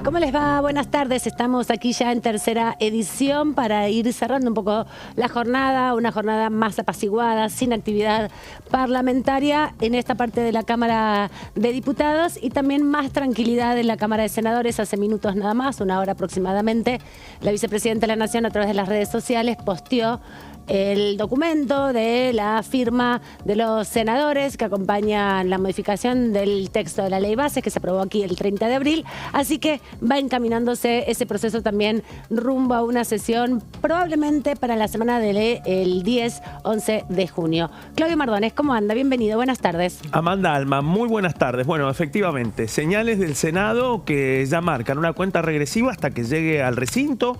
¿Cómo les va? Buenas tardes. Estamos aquí ya en tercera edición para ir cerrando un poco la jornada, una jornada más apaciguada, sin actividad parlamentaria en esta parte de la Cámara de Diputados y también más tranquilidad en la Cámara de Senadores. Hace minutos nada más, una hora aproximadamente, la vicepresidenta de la Nación a través de las redes sociales posteó el documento de la firma de los senadores que acompañan la modificación del texto de la ley base que se aprobó aquí el 30 de abril. Así que va encaminándose ese proceso también rumbo a una sesión probablemente para la semana del 10-11 de junio. Claudio Mardones, ¿cómo anda? Bienvenido, buenas tardes. Amanda Alma, muy buenas tardes. Bueno, efectivamente, señales del Senado que ya marcan una cuenta regresiva hasta que llegue al recinto.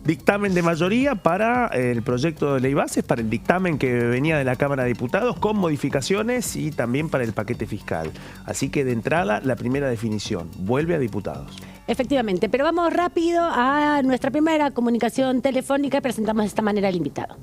Dictamen de mayoría para el proyecto de ley bases, para el dictamen que venía de la Cámara de Diputados con modificaciones y también para el paquete fiscal. Así que de entrada la primera definición, vuelve a diputados. Efectivamente, pero vamos rápido a nuestra primera comunicación telefónica y presentamos de esta manera al invitado.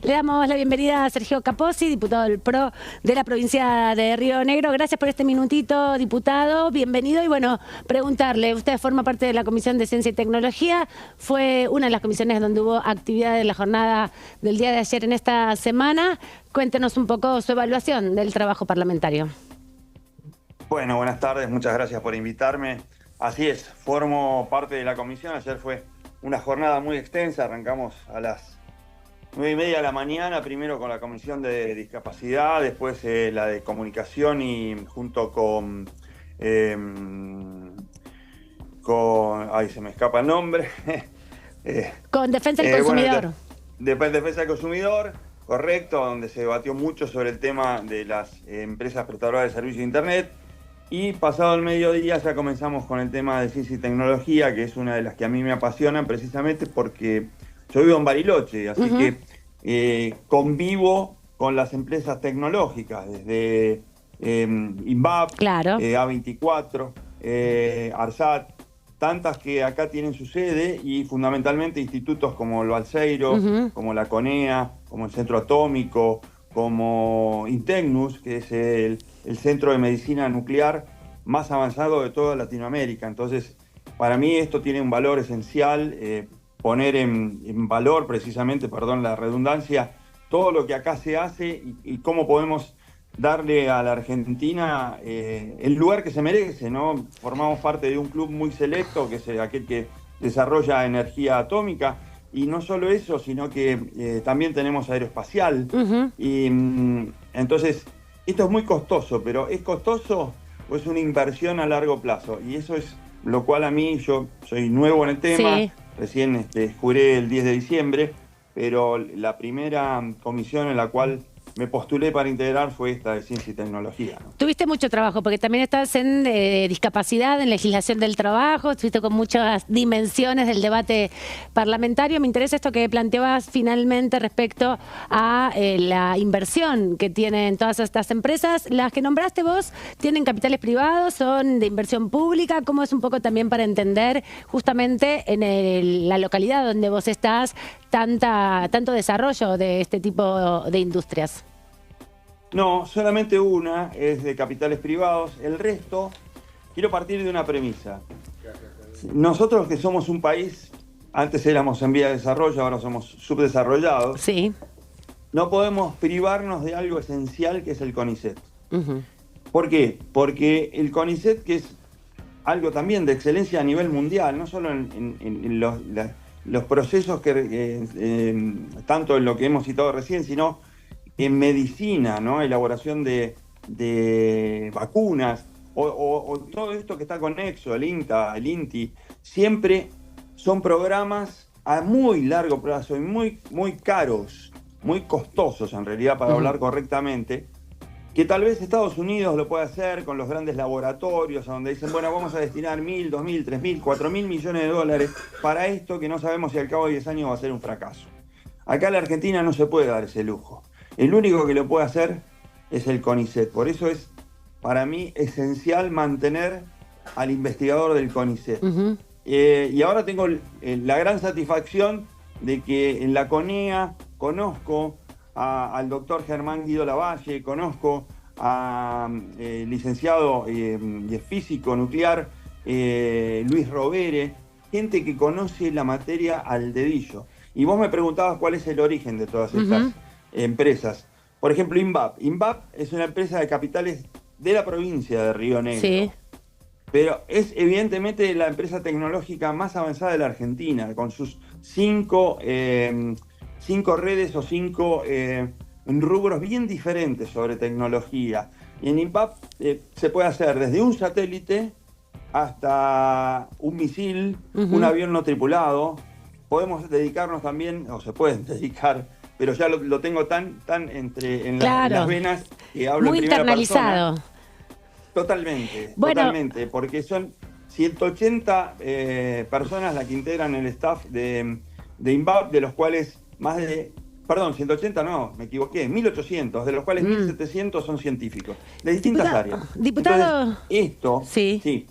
Le damos la bienvenida a Sergio Capozzi, diputado del PRO de la provincia de Río Negro. Gracias por este minutito, diputado. Bienvenido. Y bueno, preguntarle, usted forma parte de la Comisión de Ciencia y Tecnología. Fue una de las comisiones donde hubo actividad en la jornada del día de ayer en esta semana. Cuéntenos un poco su evaluación del trabajo parlamentario. Bueno, buenas tardes. Muchas gracias por invitarme. Así es, formo parte de la comisión. Ayer fue una jornada muy extensa. Arrancamos a las 9:30 de la mañana, primero con la Comisión de Discapacidad, después la de Comunicación y junto con ay, se me escapa el nombre. Con Defensa del Consumidor. Bueno, después Defensa del Consumidor, correcto, donde se debatió mucho sobre el tema de las empresas prestadoras de servicios de Internet. Y pasado el mediodía ya comenzamos con el tema de ciencia y tecnología, que es una de las que a mí me apasionan precisamente porque yo vivo en Bariloche, así que convivo con las empresas tecnológicas, desde INVAP, claro. A24, ARSAT, tantas que acá tienen su sede y fundamentalmente institutos como el Balseiro, como la CONEA, como el Centro Atómico, como Intecnus, que es el centro de medicina nuclear más avanzado de toda Latinoamérica. Entonces, para mí esto tiene un valor esencial, poner en valor precisamente, perdón la redundancia, todo lo que acá se hace y cómo podemos darle a la Argentina el lugar que se merece, ¿no? Formamos parte de un club muy selecto, que es aquel que desarrolla energía atómica, y no solo eso, sino que también tenemos aeroespacial. Y entonces, esto es muy costoso, pero ¿es costoso o es una inversión a largo plazo? Y eso es lo cual a mí, yo soy nuevo en el tema, sí. Recién juré el 10 de diciembre, pero la primera comisión en la cual me postulé para integrar fue esta de Ciencia y Tecnología, ¿no? Tuviste mucho trabajo, porque también estás en discapacidad, en legislación del trabajo, estuviste con muchas dimensiones del debate parlamentario. Me interesa esto que planteabas finalmente respecto a la inversión que tienen todas estas empresas. Las que nombraste vos, ¿tienen capitales privados? ¿Son de inversión pública? ¿Cómo es un poco también para entender justamente en la localidad donde vos estás tanto desarrollo de este tipo de industrias? No, solamente una es de capitales privados. El resto, quiero partir de una premisa. Nosotros que somos un país, antes éramos en vía de desarrollo, ahora somos subdesarrollados. Sí. No podemos privarnos de algo esencial que es el CONICET. ¿Por qué? Porque el CONICET, que es algo también de excelencia a nivel mundial, no solo en los procesos que tanto en lo que hemos citado recién, sino en medicina, ¿no? Elaboración de vacunas, o todo esto que está conexo, el INTA, el INTI, siempre son programas a muy largo plazo y muy, muy caros, muy costosos en realidad, para hablar correctamente, que tal vez Estados Unidos lo puede hacer con los grandes laboratorios, donde dicen, bueno, vamos a destinar 1.000, 2.000, 3.000, 4.000 millones de dólares para esto que no sabemos si al cabo de 10 años va a ser un fracaso. Acá en la Argentina no se puede dar ese lujo. El único que lo puede hacer es el CONICET. Por eso es, para mí, esencial mantener al investigador del CONICET. Y ahora tengo la gran satisfacción de que en la CONEA conozco al doctor Germán Guido Lavalle, conozco al licenciado y físico nuclear Luis Rovere, gente que conoce la materia al dedillo. Y vos me preguntabas cuál es el origen de todas estas empresas. Por ejemplo, INVAP. INVAP es una empresa de capitales de la provincia de Río Negro. Sí. Pero es evidentemente la empresa tecnológica más avanzada de la Argentina, con sus cinco redes o 5 rubros bien diferentes sobre tecnología. Y en INVAP se puede hacer desde un satélite hasta un misil, un avión no tripulado. Podemos dedicarnos también, o se pueden dedicar, pero ya lo tengo tan en las venas que hablo muy en primera internalizado. persona. Totalmente, Bueno, totalmente, porque son 180 personas las que integran el staff de INVAP, de los cuales más de... Perdón, 180 no, me equivoqué, 1.800, de los cuales 1.700 son científicos, de distintas áreas. Diputado, entonces, esto... Sí.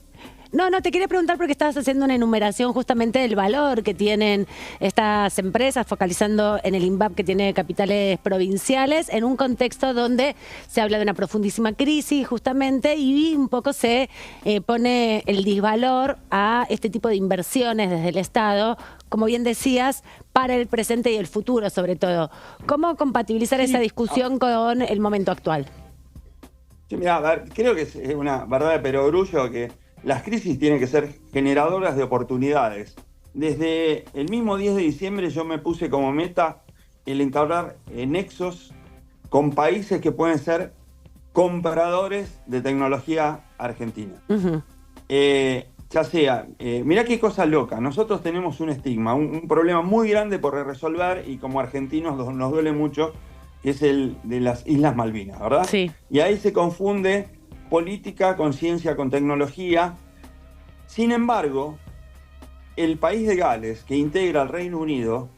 No, te quería preguntar porque estabas haciendo una enumeración justamente del valor que tienen estas empresas, focalizando en el INVAP que tiene capitales provinciales, en un contexto donde se habla de una profundísima crisis justamente y un poco se pone el disvalor a este tipo de inversiones desde el Estado, como bien decías, para el presente y el futuro sobre todo. ¿Cómo compatibilizar esa discusión con el momento actual? Sí, mira, a ver, creo que es una verdad de perogrullo que las crisis tienen que ser generadoras de oportunidades. Desde el mismo 10 de diciembre yo me puse como meta el entablar nexos con países que pueden ser compradores de tecnología argentina. Ya sea, mirá qué cosa loca, nosotros tenemos un estigma, un problema muy grande por resolver y como argentinos nos duele mucho, que es el de las Islas Malvinas, ¿verdad? Sí. Y ahí se confunde política con ciencia, con tecnología. Sin embargo, el país de Gales, que integra al Reino Unido,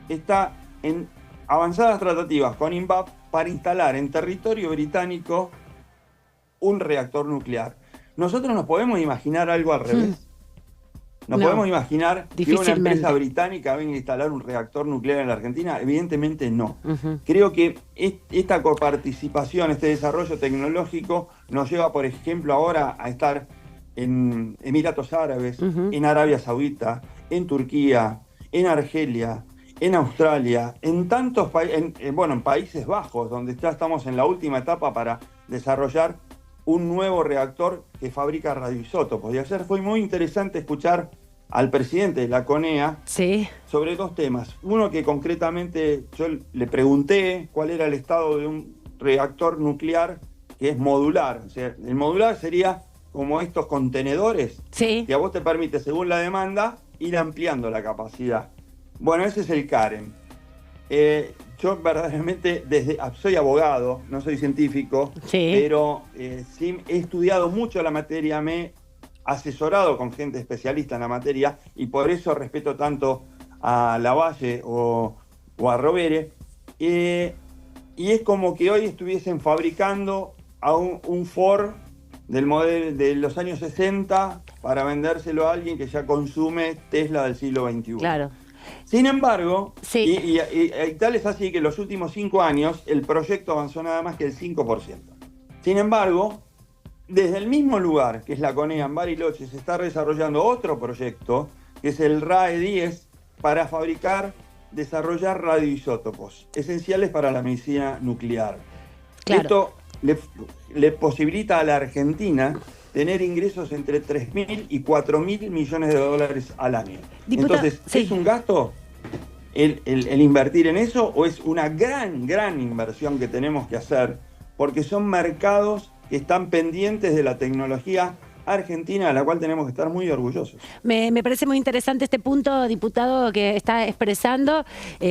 está en avanzadas tratativas con INVAP para instalar en territorio británico un reactor nuclear. ¿Nosotros nos podemos imaginar algo al revés? ¿Nos podemos imaginar que una empresa británica venga a instalar un reactor nuclear en la Argentina? Evidentemente no. Creo que esta coparticipación, este desarrollo tecnológico nos lleva, por ejemplo, ahora a estar en Emiratos Árabes, en Arabia Saudita, en Turquía, en Argelia, en Australia, en tantos países, en Países Bajos, donde ya estamos en la última etapa para desarrollar un nuevo reactor que fabrica radioisótopos. Y ayer fue muy interesante escuchar al presidente de la CONEA sobre 2 temas. Uno que concretamente yo le pregunté cuál era el estado de un reactor nuclear que es modular. O sea, el modular sería como estos contenedores que a vos te permite, según la demanda, ir ampliando la capacidad. Bueno, ese es el CAREM. Yo verdaderamente soy abogado, no soy científico, pero sí he estudiado mucho la materia, me he asesorado con gente especialista en la materia y por eso respeto tanto a Lavalle o a Rovere. Y es como que hoy estuviesen fabricando a un Ford del modelo de los años 60 para vendérselo a alguien que ya consume Tesla del siglo XXI. Claro. Sin embargo, y tal es así que en los últimos 5 años el proyecto avanzó nada más que el 5%. Sin embargo, desde el mismo lugar, que es la CONEA en Bariloche, se está desarrollando otro proyecto, que es el RAE-10, para desarrollar radioisótopos, esenciales para la medicina nuclear. Claro. Esto le posibilita a la Argentina tener ingresos entre 3.000 y 4.000 millones de dólares al año. Entonces, ¿es un gasto el invertir en eso o es una gran inversión que tenemos que hacer? Porque son mercados que están pendientes de la tecnología argentina, de la cual tenemos que estar muy orgullosos. Me parece muy interesante este punto, diputado, que está expresando.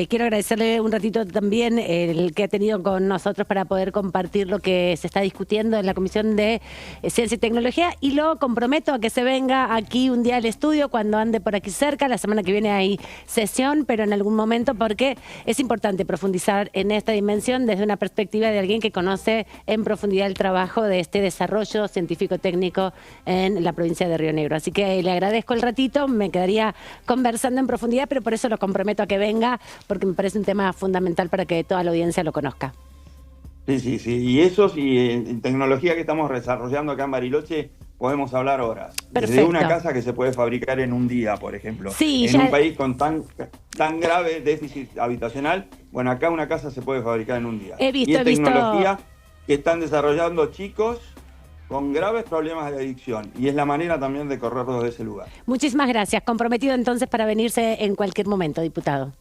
Quiero agradecerle un ratito también el que ha tenido con nosotros para poder compartir lo que se está discutiendo en la Comisión de Ciencia y Tecnología y lo comprometo a que se venga aquí un día al estudio cuando ande por aquí cerca. La semana que viene hay sesión, pero en algún momento, porque es importante profundizar en esta dimensión desde una perspectiva de alguien que conoce en profundidad el trabajo de este desarrollo científico-técnico en la provincia de Río Negro. Así que le agradezco el ratito, me quedaría conversando en profundidad, pero por eso lo comprometo a que venga, porque me parece un tema fundamental para que toda la audiencia lo conozca. Sí. Y en tecnología que estamos desarrollando acá en Bariloche, podemos hablar horas. Perfecto. Desde una casa que se puede fabricar en un día, por ejemplo. Sí, en un país con tan grave déficit habitacional, bueno, acá una casa se puede fabricar en un día. He visto. Tecnología que están desarrollando chicos con graves problemas de adicción. Y es la manera también de correrlos de ese lugar. Muchísimas gracias. Comprometido entonces para venirse en cualquier momento, diputado.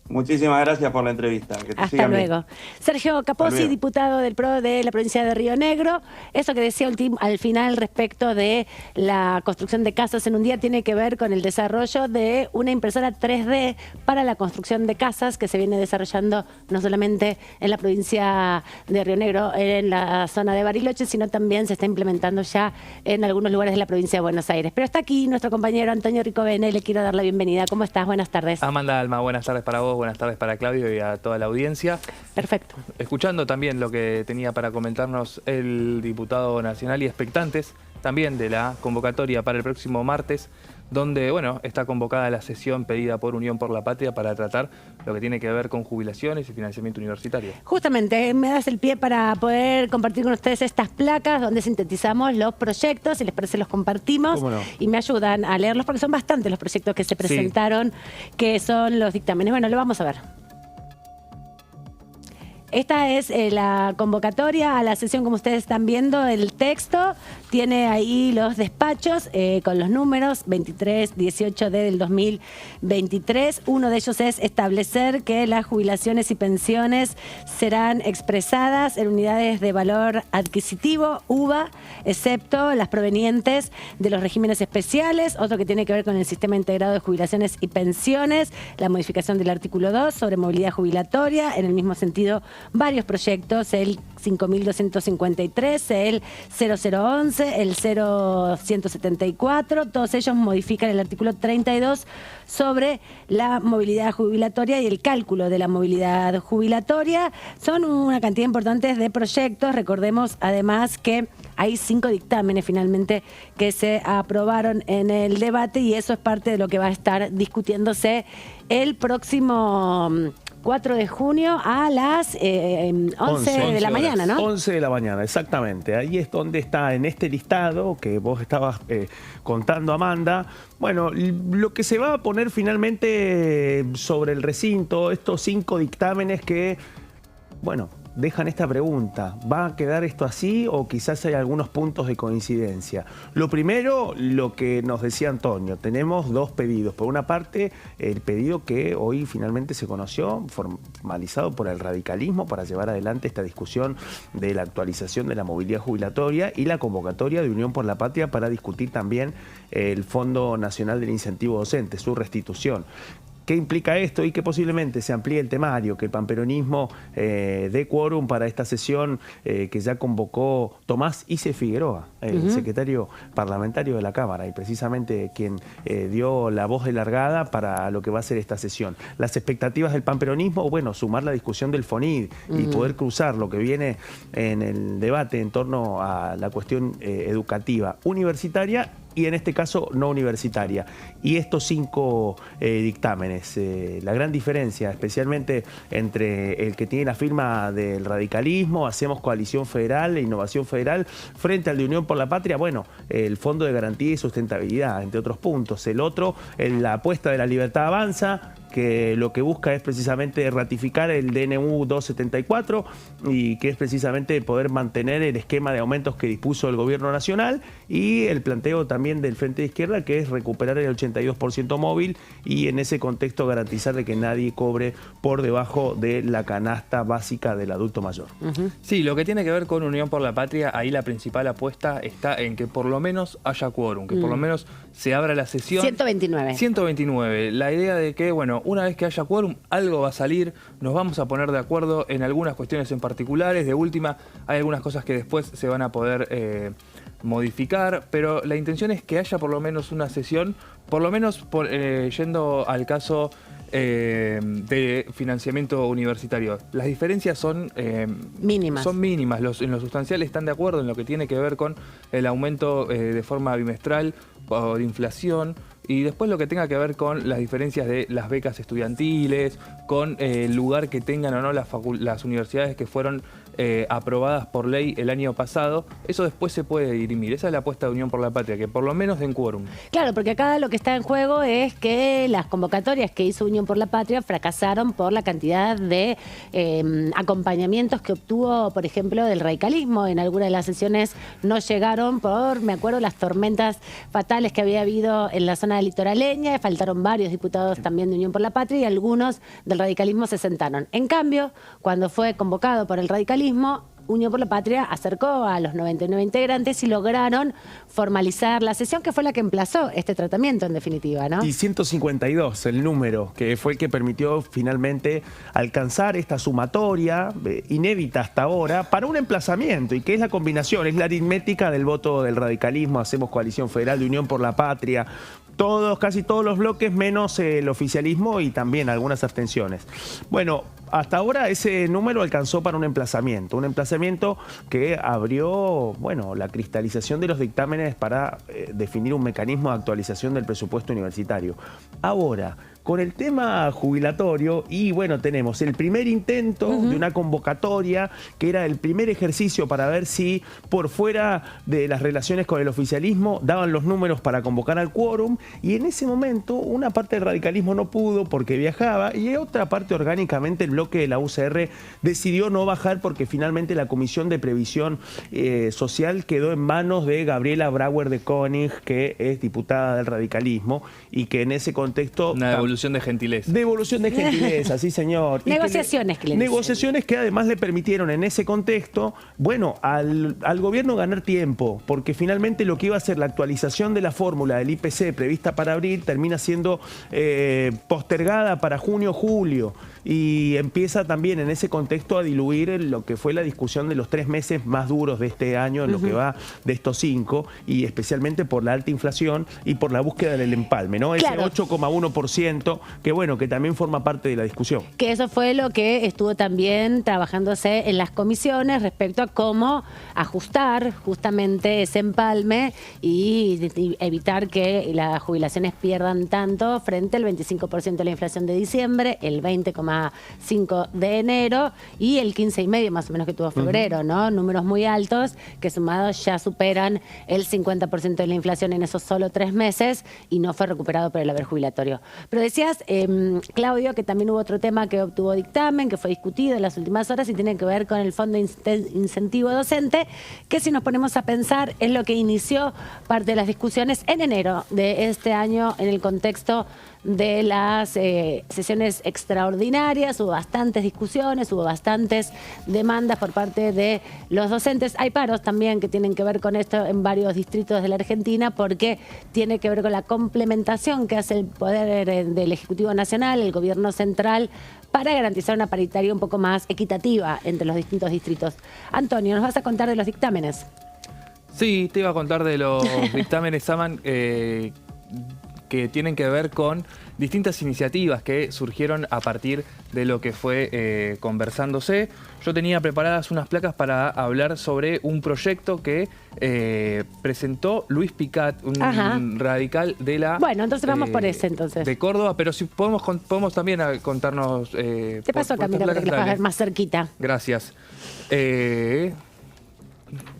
Muchísimas gracias por la entrevista. Que te Hasta luego. bien. Sergio Capozzi, diputado del PRO de la provincia de Río Negro. Eso que decía al final respecto de la construcción de casas en un día tiene que ver con el desarrollo de una impresora 3D para la construcción de casas que se viene desarrollando no solamente en la provincia de Río Negro, en la zona de Bariloche, sino también se está implementando ya en algunos lugares de la provincia de Buenos Aires. Pero está aquí nuestro compañero Antonio Ricovene y le quiero dar la bienvenida. ¿Cómo estás? Buenas tardes. Amanda Alma, buenas tardes para vos, buenas tardes para Claudio y a toda la audiencia. Perfecto. Escuchando también lo que tenía para comentarnos el diputado nacional y expectantes también de la convocatoria para el próximo martes, donde, bueno, está convocada la sesión pedida por Unión por la Patria para tratar lo que tiene que ver con jubilaciones y financiamiento universitario. Justamente, me das el pie para poder compartir con ustedes estas placas donde sintetizamos los proyectos, si les parece los compartimos y me ayudan a leerlos porque son bastantes los proyectos que se presentaron, que son los dictámenes. Bueno, lo vamos a ver. Esta es la convocatoria a la sesión, como ustedes están viendo, el texto tiene ahí los despachos con los números 23-18D del 2023. Uno de ellos es establecer que las jubilaciones y pensiones serán expresadas en unidades de valor adquisitivo, UVA, excepto las provenientes de los regímenes especiales. Otro que tiene que ver con el sistema integrado de jubilaciones y pensiones, la modificación del artículo 2 sobre movilidad jubilatoria, en el mismo sentido varios proyectos, el 5.253, el 0011, el 0174, todos ellos modifican el artículo 32 sobre la movilidad jubilatoria y el cálculo de la movilidad jubilatoria. Son una cantidad importante de proyectos. Recordemos además que hay 5 dictámenes finalmente que se aprobaron en el debate y eso es parte de lo que va a estar discutiéndose el próximo 4 de junio a las 11 de la mañana, ¿no? 11 de la mañana, exactamente. Ahí es donde está en este listado que vos estabas contando, Amanda. Bueno, lo que se va a poner finalmente sobre el recinto, estos 5 dictámenes que, bueno, dejan esta pregunta: ¿va a quedar esto así o quizás hay algunos puntos de coincidencia? Lo primero, lo que nos decía Antonio, tenemos 2 pedidos. Por una parte, el pedido que hoy finalmente se conoció, formalizado por el radicalismo para llevar adelante esta discusión de la actualización de la movilidad jubilatoria y la convocatoria de Unión por la Patria para discutir también el Fondo Nacional del Incentivo Docente, su restitución. ¿Qué implica esto? Y que posiblemente se amplíe el temario, que el panperonismo dé quórum para esta sesión que ya convocó Tomás Ice Figueroa, el secretario parlamentario de la Cámara, y precisamente quien dio la voz de largada para lo que va a ser esta sesión. Las expectativas del panperonismo, bueno, sumar la discusión del FONID y poder cruzar lo que viene en el debate en torno a la cuestión educativa universitaria y en este caso no universitaria. Y estos 5 dictámenes, la gran diferencia especialmente entre el que tiene la firma del radicalismo, Hacemos Coalición Federal e Innovación Federal, frente al de Unión por la Patria, bueno, el Fondo de Garantía y Sustentabilidad, entre otros puntos. El otro, la apuesta de la libertad avanza, que lo que busca es precisamente ratificar el DNU 274 y que es precisamente poder mantener el esquema de aumentos que dispuso el gobierno nacional, y el planteo también del Frente de Izquierda, que es recuperar el 82% móvil y en ese contexto garantizar de que nadie cobre por debajo de la canasta básica del adulto mayor. Sí, lo que tiene que ver con Unión por la Patria, ahí la principal apuesta está en que por lo menos haya quórum, que por lo menos se abra la sesión. 129. 129. La idea de que, bueno, una vez que haya quórum, algo va a salir, nos vamos a poner de acuerdo en algunas cuestiones en particulares. De última, hay algunas cosas que después se van a poder modificar, pero la intención es que haya por lo menos una sesión, por lo menos yendo al caso de financiamiento universitario. Las diferencias son mínimas. Son mínimas. En lo sustancial están de acuerdo en lo que tiene que ver con el aumento de forma bimestral por inflación, y después lo que tenga que ver con las diferencias de las becas estudiantiles, con el lugar que tengan o no las universidades que fueron aprobadas por ley el año pasado. Eso después se puede dirimir. Esa es la apuesta de Unión por la Patria, que por lo menos den quórum. Claro, porque acá lo que está en juego es que las convocatorias que hizo Unión por la Patria fracasaron por la cantidad de acompañamientos que obtuvo, por ejemplo, del radicalismo. En algunas de las sesiones no llegaron por, me acuerdo, las tormentas fatales que había habido en la zona litoraleña. Faltaron varios diputados también de Unión por la Patria y algunos del radicalismo se sentaron. En cambio, cuando fue convocado por el radicalismo, Unión por la Patria acercó a los 99 integrantes y lograron formalizar la sesión, que fue la que emplazó este tratamiento, en definitiva, ¿no? Y 152 el número, que fue el que permitió finalmente alcanzar esta sumatoria inédita hasta ahora para un emplazamiento, y que es la combinación, es la aritmética del voto del radicalismo. Hacemos Coalición Federal de Unión por la Patria, casi todos los bloques, menos el oficialismo y también algunas abstenciones. Bueno, hasta ahora ese número alcanzó para un emplazamiento que abrió, bueno, la cristalización de los dictámenes para definir un mecanismo de actualización del presupuesto universitario. Ahora, con el tema jubilatorio, y bueno, tenemos el primer intento de una convocatoria, que era el primer ejercicio para ver si por fuera de las relaciones con el oficialismo daban los números para convocar al quórum, y en ese momento una parte del radicalismo no pudo porque viajaba, y otra parte orgánicamente el bloque de la UCR decidió no bajar porque finalmente la Comisión de Previsión Social quedó en manos de Gabriela Brauer de Koenig, que es diputada del radicalismo, y que en ese contexto... Devolución de gentileza. Devolución de gentileza, sí señor. Negociaciones que le dicen. Negociaciones que además le permitieron en ese contexto, bueno, al gobierno ganar tiempo, porque finalmente lo que iba a ser la actualización de la fórmula del IPC prevista para abril termina siendo postergada para junio, julio, y empieza también en ese contexto a diluir lo que fue la discusión de los 3 meses más duros de este año, en lo que va de estos 5, y especialmente por la alta inflación y por la búsqueda del empalme, ¿no? Claro. Ese 8,1%, que bueno, que también forma parte de la discusión. Que eso fue lo que estuvo también trabajándose en las comisiones respecto a cómo ajustar justamente ese empalme y evitar que las jubilaciones pierdan tanto frente al 25% de la inflación de diciembre, el 20,5% de enero y el 15,5% más o menos que tuvo febrero, ¿no? Números muy altos que sumados ya superan el 50% de la inflación en esos solo 3 meses y no fue recuperado por el haber jubilatorio. Pero decías, Claudio, que también hubo otro tema que obtuvo dictamen, que fue discutido en las últimas horas y tiene que ver con el Fondo Incentivo Docente, que si nos ponemos a pensar es lo que inició parte de las discusiones en enero de este año en el contexto de las sesiones extraordinarias. Hubo bastantes discusiones, hubo bastantes demandas por parte de los docentes. Hay paros también que tienen que ver con esto en varios distritos de la Argentina, porque tiene que ver con la complementación que hace el Poder del Ejecutivo Nacional, el Gobierno Central, para garantizar una paritaria un poco más equitativa entre los distintos distritos. Antonio, ¿nos vas a contar de los dictámenes? Sí, te iba a contar de los dictámenes, Saman, que tienen que ver con distintas iniciativas que surgieron a partir de lo que fue conversándose. Yo tenía preparadas unas placas para hablar sobre un proyecto que presentó Luis Picat, un radical de la... Bueno, entonces vamos por ese entonces. De Córdoba, pero si podemos también contarnos... Te paso, Camila, para que les puedas ver más cerquita. Gracias.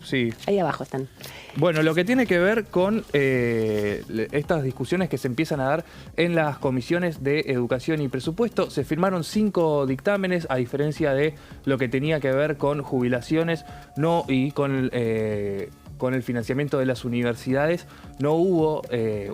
Sí. Ahí abajo están. Bueno, lo que tiene que ver con estas discusiones que se empiezan a dar en las comisiones de Educación y Presupuesto. Se firmaron 5 dictámenes, a diferencia de lo que tenía que ver con jubilaciones y con el financiamiento de las universidades. No hubo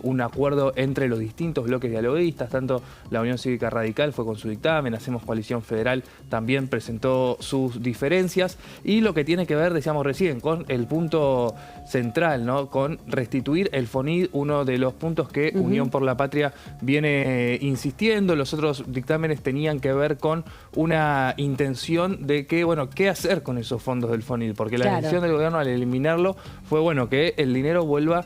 un acuerdo entre los distintos bloques dialoguistas, tanto la Unión Cívica Radical fue con su dictamen, Hacemos Coalición Federal también presentó sus diferencias, y lo que tiene que ver, decíamos recién, con el punto central, ¿no? Con restituir el FONID, uno de los puntos que Unión por la Patria viene insistiendo. Los otros dictámenes tenían que ver con una intención de que, bueno, qué hacer con esos fondos del FONID, porque la decisión del gobierno al eliminarlo fue, bueno, que el dinero vuelva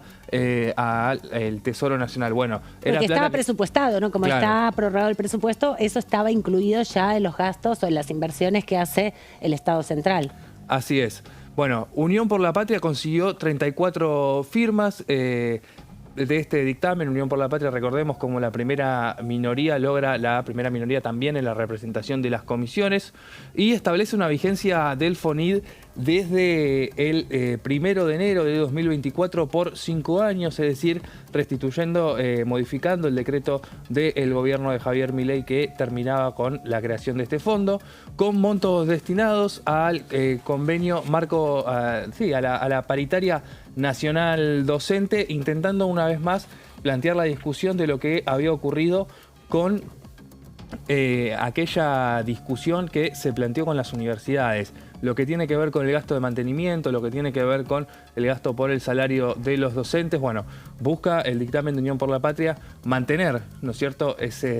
al Tesoro Nacional. Bueno, porque estaba presupuestado, ¿no? Como claro, está prorrogado el presupuesto, eso estaba incluido ya en los gastos o en las inversiones que hace el Estado central. Así es. Bueno, Unión por la Patria consiguió 34 firmas de este dictamen. Unión por la Patria, recordemos, como la primera minoría, logra la primera minoría también en la representación de las comisiones y establece una vigencia del FONID desde el 1 de enero de 2024 por 5 años, es decir, restituyendo, modificando el decreto del gobierno de Javier Milei que terminaba con la creación de este fondo, con montos destinados al convenio marco, a la paritaria nacional docente, intentando una vez más plantear la discusión de lo que había ocurrido con aquella discusión que se planteó con las universidades, lo que tiene que ver con el gasto de mantenimiento, lo que tiene que ver con el gasto por el salario de los docentes. Bueno, busca el dictamen de Unión por la Patria mantener, ¿no es cierto?, ese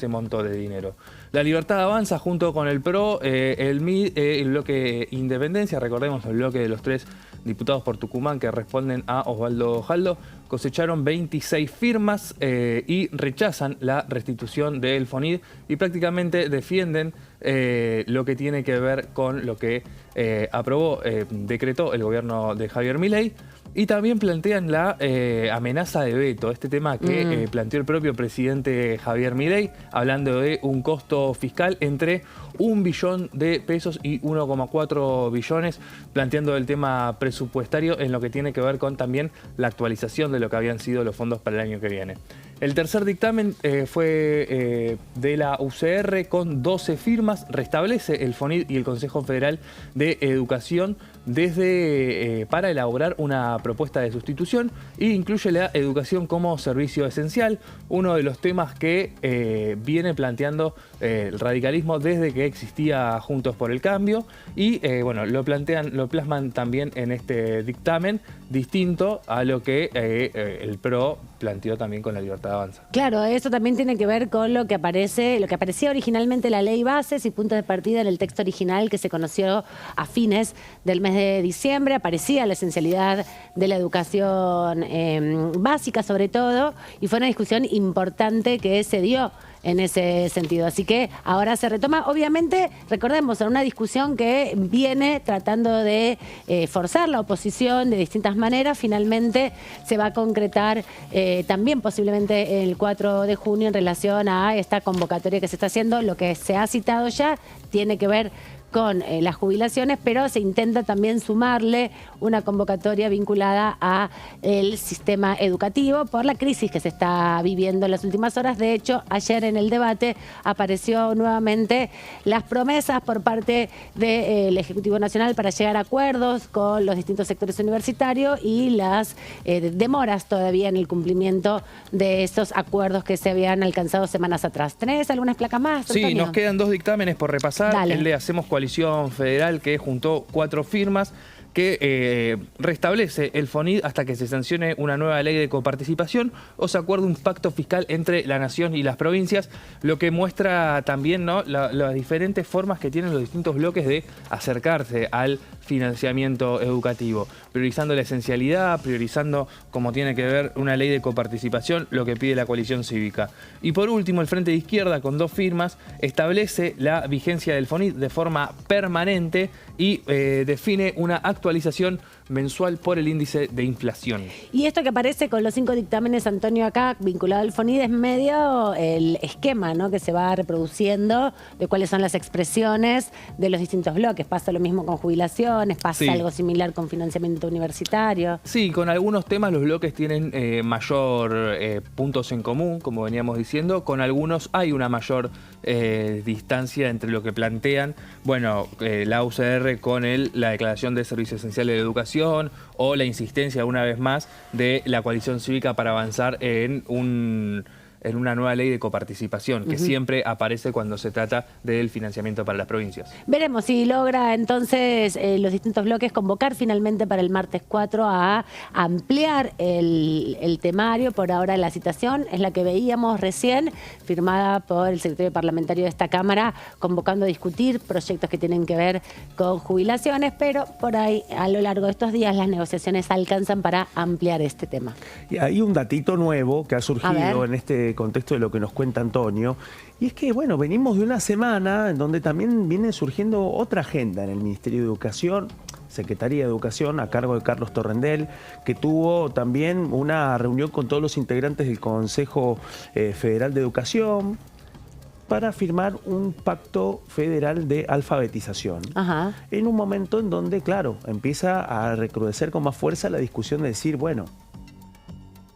monto de dinero. La Libertad avanza junto con el PRO, el MID, el bloque Independencia, recordemos el bloque de los 3 diputados por Tucumán que responden a Osvaldo Jaldo, cosecharon 26 firmas y rechazan la restitución del FONID y prácticamente defienden lo que tiene que ver con lo que decretó el gobierno de Javier Milei. Y también plantean la amenaza de veto, este tema que planteó el propio presidente Javier Milei, hablando de un costo fiscal entre 1 billón de pesos y 1,4 billones, planteando el tema presupuestario en lo que tiene que ver con también la actualización de lo que habían sido los fondos para el año que viene. El tercer dictamen fue de la UCR con 12 firmas, restablece el FONID y el Consejo Federal de Educación para elaborar una propuesta de sustitución e incluye la educación como servicio esencial, uno de los temas que viene planteando el radicalismo desde que existía Juntos por el Cambio y bueno, lo plasman también en este dictamen, distinto a lo que el PRO planteó también con la Libertad Avanza. Claro, eso también tiene que ver con lo que aparecía originalmente la ley bases y puntos de partida en el texto original que se conoció a fines del mes de diciembre. Aparecía la esencialidad de la educación básica sobre todo y fue una discusión importante que se dio en ese sentido. Así que ahora se retoma, obviamente, recordemos, en una discusión que viene tratando de forzar la oposición de distintas maneras, finalmente se va a concretar también posiblemente el 4 de junio en relación a esta convocatoria que se está haciendo. Lo que se ha citado ya tiene que ver con las jubilaciones, pero se intenta también sumarle una convocatoria vinculada a el sistema educativo por la crisis que se está viviendo en las últimas horas. De hecho, ayer en el debate apareció nuevamente las promesas por parte del Ejecutivo Nacional para llegar a acuerdos con los distintos sectores universitarios y las demoras todavía en el cumplimiento de esos acuerdos que se habían alcanzado semanas atrás. ¿Tenés algunas placas más, Antonio? Sí, nos quedan 2 dictámenes por repasar. Dale. El de Hacemos Coalición Federal, que juntó 4 firmas, que restablece el FONID hasta que se sancione una nueva ley de coparticipación o se acuerde un pacto fiscal entre la nación y las provincias, lo que muestra también, ¿no?, las diferentes formas que tienen los distintos bloques de acercarse al financiamiento educativo, priorizando la esencialidad, priorizando, como tiene que ver, una ley de coparticipación, lo que pide la coalición cívica. Y por último, el Frente de Izquierda, con 2 firmas, establece la vigencia del FONID de forma permanente y define una actualización mensual por el índice de inflación. Y esto que aparece con los 5 dictámenes, Antonio, acá vinculado al FONID, es medio el esquema, ¿no?, que se va reproduciendo de cuáles son las expresiones de los distintos bloques. Pasa lo mismo con jubilaciones, pasa algo similar con financiamiento universitario. Sí, con algunos temas los bloques tienen mayor puntos en común, como veníamos diciendo. Con algunos hay una mayor distancia entre lo que plantean. Bueno, la UCR con la declaración de servicio esencial de la educación o la insistencia una vez más de la coalición cívica para avanzar en en una nueva ley de coparticipación, que siempre aparece cuando se trata del financiamiento para las provincias. Veremos si logra entonces los distintos bloques convocar finalmente para el martes 4 a ampliar el temario. Por ahora la citación es la que veíamos recién, firmada por el secretario parlamentario de esta Cámara, convocando a discutir proyectos que tienen que ver con jubilaciones, pero por ahí a lo largo de estos días las negociaciones alcanzan para ampliar este tema. Y hay un datito nuevo que ha surgido en este contexto de lo que nos cuenta Antonio, y es que, bueno, venimos de una semana en donde también viene surgiendo otra agenda en el Ministerio de Educación, Secretaría de Educación, a cargo de Carlos Torrendel, que tuvo también una reunión con todos los integrantes del Consejo Federal de Educación para firmar un pacto federal de alfabetización. Ajá. En un momento en donde, claro, empieza a recrudecer con más fuerza la discusión de decir, bueno,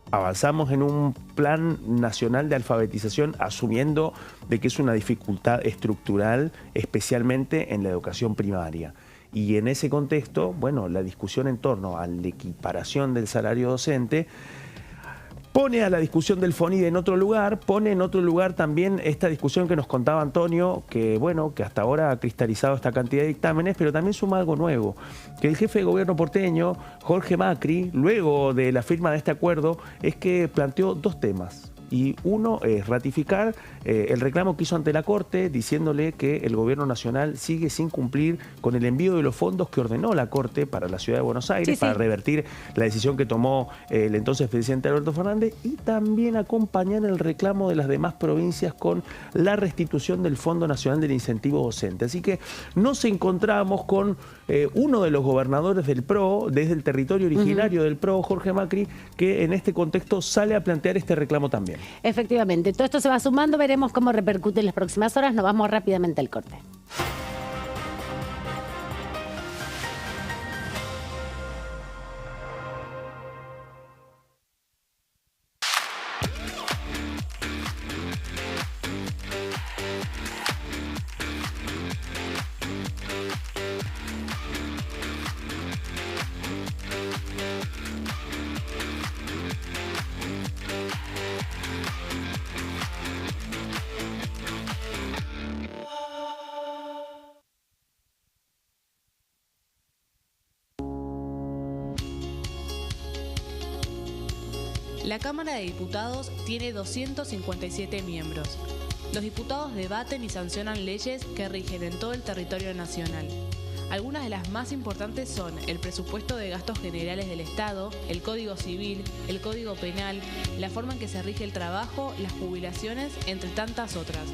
avanzamos en un plan nacional de alfabetización asumiendo de que es una dificultad estructural, especialmente en la educación primaria. Y en ese contexto, bueno, la discusión en torno a la equiparación del salario docente pone a la discusión del FONIDE en otro lugar, pone en otro lugar también esta discusión que nos contaba Antonio, que bueno, que hasta ahora ha cristalizado esta cantidad de dictámenes, pero también suma algo nuevo, que el jefe de gobierno porteño, Jorge Macri, luego de la firma de este acuerdo, es que planteó dos temas. Y uno es ratificar el reclamo que hizo ante la Corte, diciéndole que el gobierno nacional sigue sin cumplir con el envío de los fondos que ordenó la Corte para la ciudad de Buenos Aires, para revertir la decisión que tomó el entonces presidente Alberto Fernández, y también acompañar el reclamo de las demás provincias con la restitución del Fondo Nacional del Incentivo Docente. Así que nos encontramos con uno de los gobernadores del PRO, desde el territorio originario del PRO, Jorge Macri, que en este contexto sale a plantear este reclamo también. Efectivamente, todo esto se va sumando, veremos cómo repercute en las próximas horas. Nos vamos rápidamente al corte. La Cámara de Diputados tiene 257 miembros. Los diputados debaten y sancionan leyes que rigen en todo el territorio nacional. Algunas de las más importantes son el presupuesto de gastos generales del Estado, el Código Civil, el Código Penal, la forma en que se rige el trabajo, las jubilaciones, entre tantas otras.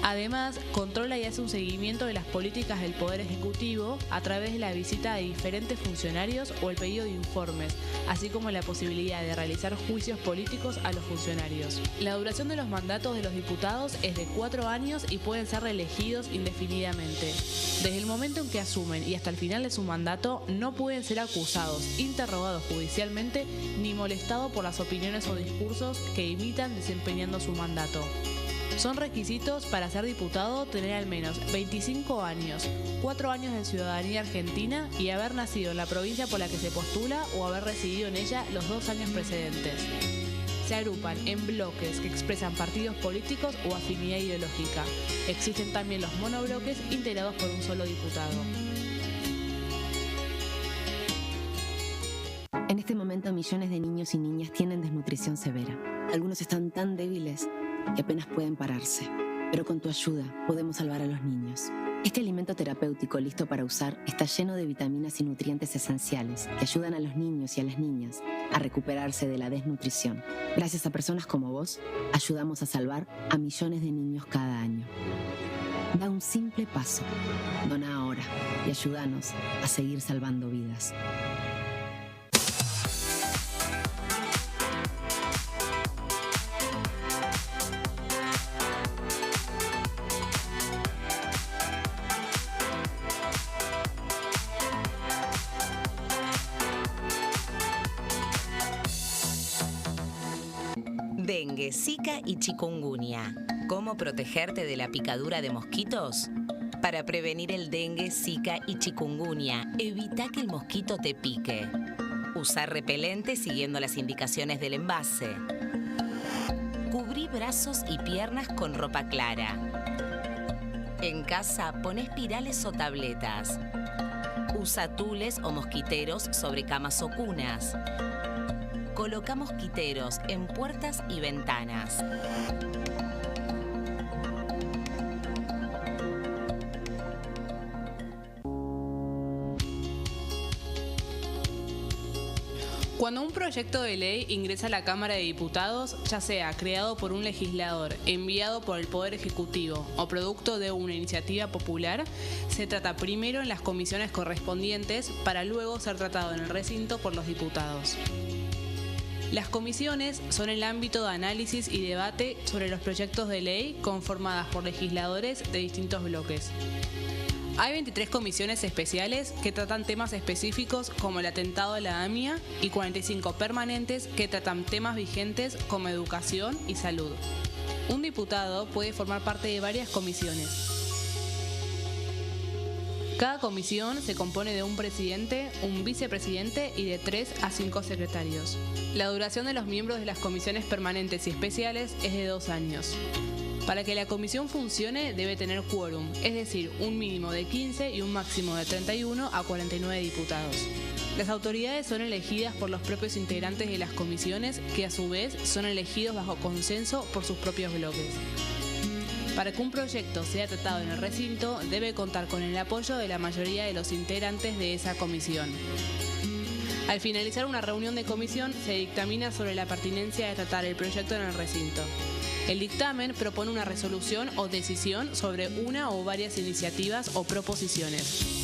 Además, controla y hace un seguimiento de las políticas del Poder Ejecutivo a través de la visita de diferentes funcionarios o el pedido de informes, así como la posibilidad de realizar juicios políticos a los funcionarios. La duración de los mandatos de los diputados es de 4 años y pueden ser reelegidos indefinidamente. Desde el momento en que asumen y hasta el final de su mandato, no pueden ser acusados, interrogados judicialmente, ni molestados por las opiniones o discursos que imitan desempeñando su mandato. Son requisitos para ser diputado tener al menos 25 años, 4 años de ciudadanía argentina y haber nacido en la provincia por la que se postula o haber residido en ella los 2 años precedentes. Se agrupan en bloques que expresan partidos políticos o afinidad ideológica. Existen también los monobloques integrados por un solo diputado. En este momento millones de niños y niñas tienen desnutrición severa. Algunos están tan débiles que apenas pueden pararse. Pero con tu ayuda podemos salvar a los niños. Este alimento terapéutico listo para usar está lleno de vitaminas y nutrientes esenciales que ayudan a los niños y a las niñas a recuperarse de la desnutrición. Gracias a personas como vos, ayudamos a salvar a millones de niños cada año. Da un simple paso. Dona ahora y ayúdanos a seguir salvando vidas. Dengue, Zika y chikungunya. ¿Cómo protegerte de la picadura de mosquitos? Para prevenir el dengue, Zika y chikungunya, evita que el mosquito te pique. Usar repelente siguiendo las indicaciones del envase. Cubrí brazos y piernas con ropa clara. En casa, pon espirales o tabletas. Usa tules o mosquiteros sobre camas o cunas. Coloca mosquiteros en puertas y ventanas. Cuando un proyecto de ley ingresa a la Cámara de Diputados, ya sea creado por un legislador, enviado por el Poder Ejecutivo o producto de una iniciativa popular, se trata primero en las comisiones correspondientes para luego ser tratado en el recinto por los diputados. Las comisiones son el ámbito de análisis y debate sobre los proyectos de ley conformadas por legisladores de distintos bloques. Hay 23 comisiones especiales que tratan temas específicos como el atentado a la AMIA y 45 permanentes que tratan temas vigentes como educación y salud. Un diputado puede formar parte de varias comisiones. Cada comisión se compone de un presidente, un vicepresidente y de 3 a 5 secretarios. La duración de los miembros de las comisiones permanentes y especiales es de 2 años. Para que la comisión funcione debe tener quórum, es decir, un mínimo de 15 y un máximo de 31 a 49 diputados. Las autoridades son elegidas por los propios integrantes de las comisiones, que a su vez son elegidos bajo consenso por sus propios bloques. Para que un proyecto sea tratado en el recinto, debe contar con el apoyo de la mayoría de los integrantes de esa comisión. Al finalizar una reunión de comisión, se dictamina sobre la pertinencia de tratar el proyecto en el recinto. El dictamen propone una resolución o decisión sobre una o varias iniciativas o proposiciones.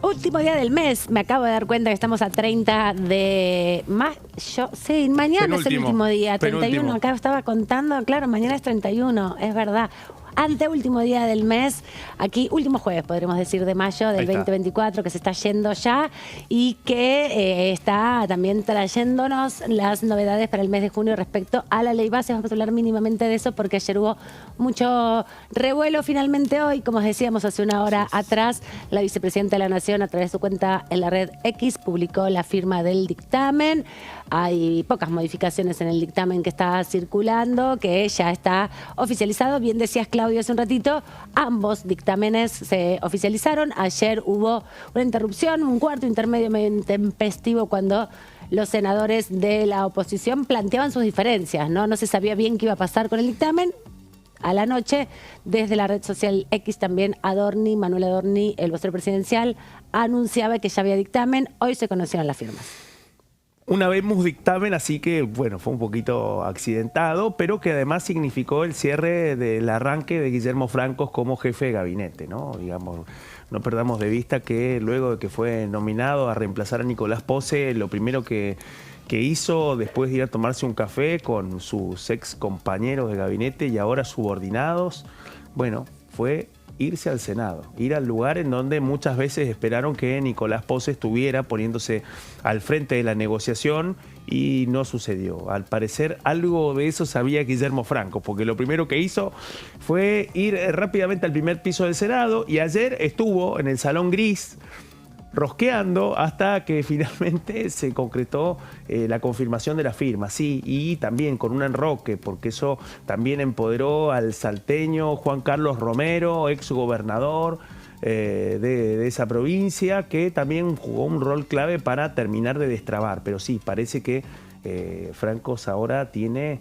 Último día del mes, me acabo de dar cuenta que estamos a 30 de mayo. Sí, mañana es el último día, 31. Acá estaba contando, claro, mañana es 31, es verdad. Anteúltimo día del mes, aquí último jueves, podremos decir, de mayo del 2024, que se está yendo ya y que está también trayéndonos las novedades para el mes de junio respecto a la ley base. Vamos a hablar mínimamente de eso porque ayer hubo mucho revuelo. Finalmente hoy, como os decíamos hace una hora atrás, la vicepresidenta de la Nación, a través de su cuenta en la red X, publicó la firma del dictamen. Hay pocas modificaciones en el dictamen que está circulando, que ya está oficializado. Bien decías, Claudio, hace un ratito, ambos dictámenes se oficializaron. Ayer hubo una interrupción, un cuarto intermedio medio intempestivo cuando los senadores de la oposición planteaban sus diferencias, ¿no? No se sabía bien qué iba a pasar con el dictamen. A la noche, desde la red social X, también Manuel Adorni, el vocero presidencial, anunciaba que ya había dictamen. Hoy se conocieron las firmas. Una vemos dictamen, así que, bueno, fue un poquito accidentado, pero que además significó el cierre del arranque de Guillermo Francos como jefe de gabinete, ¿no? Digamos, no perdamos de vista que luego de que fue nominado a reemplazar a Nicolás Pose, lo primero que hizo después de ir a tomarse un café con sus ex compañeros de gabinete y ahora subordinados, bueno, fue irse al Senado, ir al lugar en donde muchas veces esperaron que Nicolás Pose estuviera poniéndose al frente de la negociación y no sucedió. Al parecer algo de eso sabía Guillermo Francos, porque lo primero que hizo fue ir rápidamente al primer piso del Senado y ayer estuvo en el Salón Gris rosqueando hasta que finalmente se concretó la confirmación de la firma, sí, y también con un enroque, porque eso también empoderó al salteño Juan Carlos Romero, ex gobernador de esa provincia, que también jugó un rol clave para terminar de destrabar. Pero sí, parece que Francos ahora tiene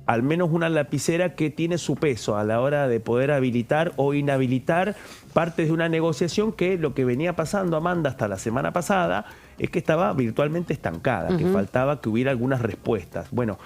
al menos una lapicera que tiene su peso a la hora de poder habilitar o inhabilitar parte de una negociación que lo que venía pasando, Amanda, hasta la semana pasada, es que estaba virtualmente estancada, que faltaba que hubiera algunas respuestas. Bueno,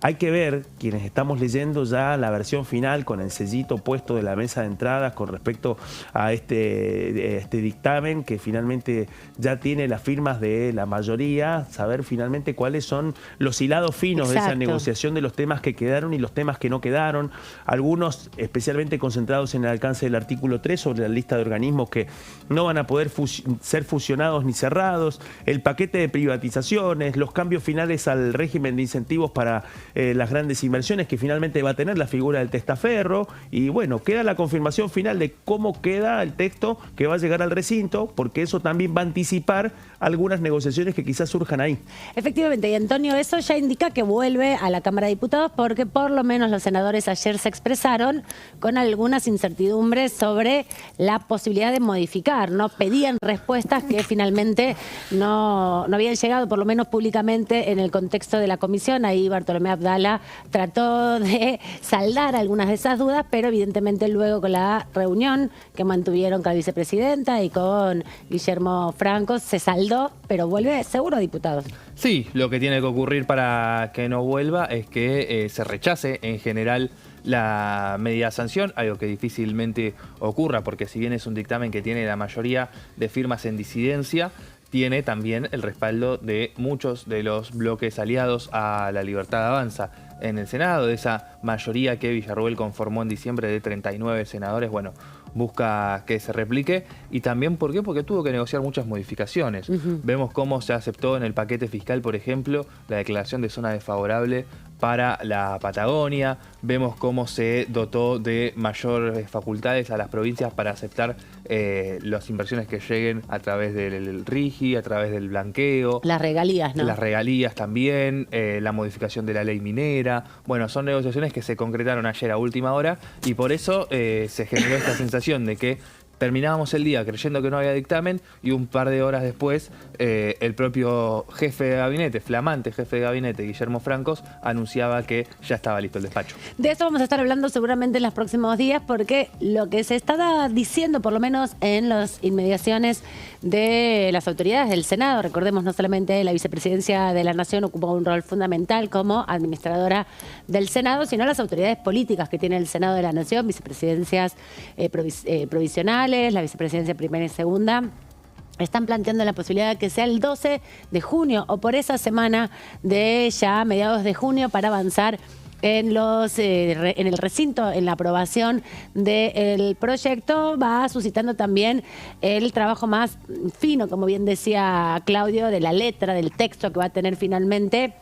hay que ver, quienes estamos leyendo ya la versión final con el sellito puesto de la mesa de entradas con respecto a este dictamen que finalmente ya tiene las firmas de la mayoría, saber finalmente cuáles son los hilados finos de esa negociación de los temas que quedaron y los temas que no quedaron. Algunos especialmente concentrados en el alcance del artículo 3 sobre la lista de organismos que no van a poder ser fusionados ni cerrados, el paquete de privatizaciones, los cambios finales al régimen de incentivos para las grandes inversiones que finalmente va a tener la figura del testaferro y bueno, queda la confirmación final de cómo queda el texto que va a llegar al recinto, porque eso también va a anticipar algunas negociaciones que quizás surjan ahí. Efectivamente, y Antonio, eso ya indica que vuelve a la Cámara de Diputados porque por lo menos los senadores ayer se expresaron con algunas incertidumbres sobre la posibilidad de modificar, ¿no? Pedían respuestas que finalmente no habían llegado, por lo menos públicamente, en el contexto de la comisión. Ahí Bartolomé Abdala trató de saldar algunas de esas dudas, pero evidentemente luego con la reunión que mantuvieron con la vicepresidenta y con Guillermo Franco se saldó, pero vuelve seguro a diputados. Sí, lo que tiene que ocurrir para que no vuelva es que se rechace en general la medida sanción, algo que difícilmente ocurra, porque si bien es un dictamen que tiene la mayoría de firmas en disidencia, tiene también el respaldo de muchos de los bloques aliados a La Libertad Avanza en el Senado, de esa mayoría que Villarruel conformó en diciembre de 39 senadores. Bueno, busca que se replique. Y también, ¿por qué? Porque tuvo que negociar muchas modificaciones. Vemos cómo se aceptó en el paquete fiscal, por ejemplo, la declaración de zona desfavorable para la Patagonia. Vemos cómo se dotó de mayores facultades a las provincias para aceptar las inversiones que lleguen a través del RIGI, a través del blanqueo. Las regalías, ¿no? Las regalías también, la modificación de la ley minera. Bueno, son negociaciones que se concretaron ayer a última hora y por eso se generó esta sensación de que terminábamos el día creyendo que no había dictamen y un par de horas después el propio jefe de gabinete, flamante jefe de gabinete, Guillermo Francos, anunciaba que ya estaba listo el despacho. De eso vamos a estar hablando seguramente en los próximos días porque lo que se está diciendo, por lo menos en las inmediaciones de las autoridades del Senado, recordemos, no solamente la vicepresidencia de la Nación ocupó un rol fundamental como administradora del Senado, sino las autoridades políticas que tiene el Senado de la Nación, vicepresidencias provisionales, la vicepresidencia primera y segunda, están planteando la posibilidad de que sea el 12 de junio o por esa semana de ya mediados de junio para avanzar en el recinto, en la aprobación del proyecto. Va suscitando también el trabajo más fino, como bien decía Claudio, de la letra, del texto que va a tener finalmente,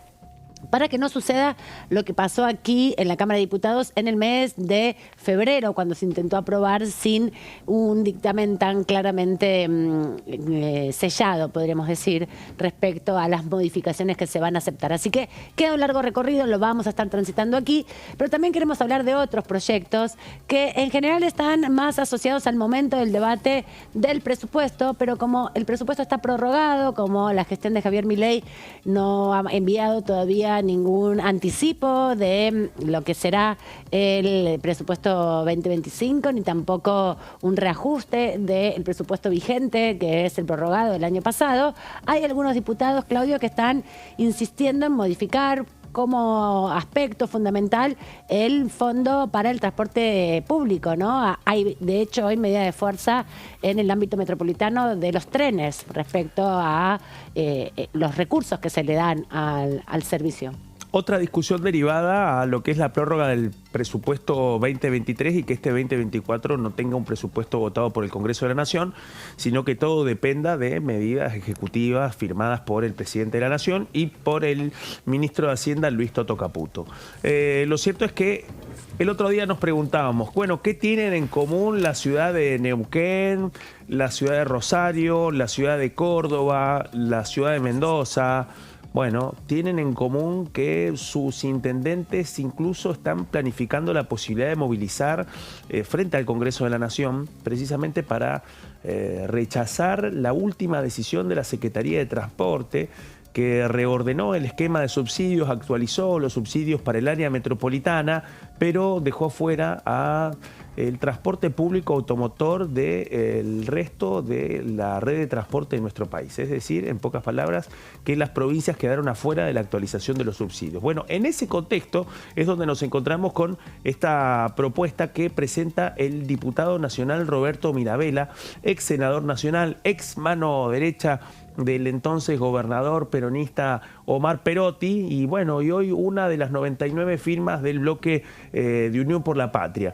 para que no suceda lo que pasó aquí en la Cámara de Diputados en el mes de febrero, cuando se intentó aprobar sin un dictamen tan claramente sellado, podríamos decir, respecto a las modificaciones que se van a aceptar. Así que queda un largo recorrido, lo vamos a estar transitando aquí, pero también queremos hablar de otros proyectos que en general están más asociados al momento del debate del presupuesto, pero como el presupuesto está prorrogado, como la gestión de Javier Milei no ha enviado todavía ningún anticipo de lo que será el presupuesto 2025, ni tampoco un reajuste del presupuesto vigente, que es el prorrogado del año pasado. Hay algunos diputados, Claudio, que están insistiendo en modificar como aspecto fundamental el fondo para el transporte público, ¿no? Hay, de hecho, hoy medida de fuerza en el ámbito metropolitano de los trenes respecto a los recursos que se le dan al servicio. Otra discusión derivada a lo que es la prórroga del presupuesto 2023 y que este 2024 no tenga un presupuesto votado por el Congreso de la Nación, sino que todo dependa de medidas ejecutivas firmadas por el presidente de la Nación y por el ministro de Hacienda, Luis Toto Caputo. Lo cierto es que el otro día nos preguntábamos, bueno, ¿qué tienen en común la ciudad de Neuquén, la ciudad de Rosario, la ciudad de Córdoba, la ciudad de Mendoza? Bueno, tienen en común que sus intendentes incluso están planificando la posibilidad de movilizar frente al Congreso de la Nación, precisamente para rechazar la última decisión de la Secretaría de Transporte que reordenó el esquema de subsidios, actualizó los subsidios para el área metropolitana, pero dejó fuera a el transporte público automotor del resto de la red de transporte de nuestro país. Es decir, en pocas palabras, que las provincias quedaron afuera de la actualización de los subsidios. Bueno, en ese contexto es donde nos encontramos con esta propuesta que presenta el diputado nacional Roberto Mirabella, ex senador nacional, ex mano derecha del entonces gobernador peronista Omar Perotti, y bueno, y hoy una de las 99 firmas del bloque de Unión por la Patria.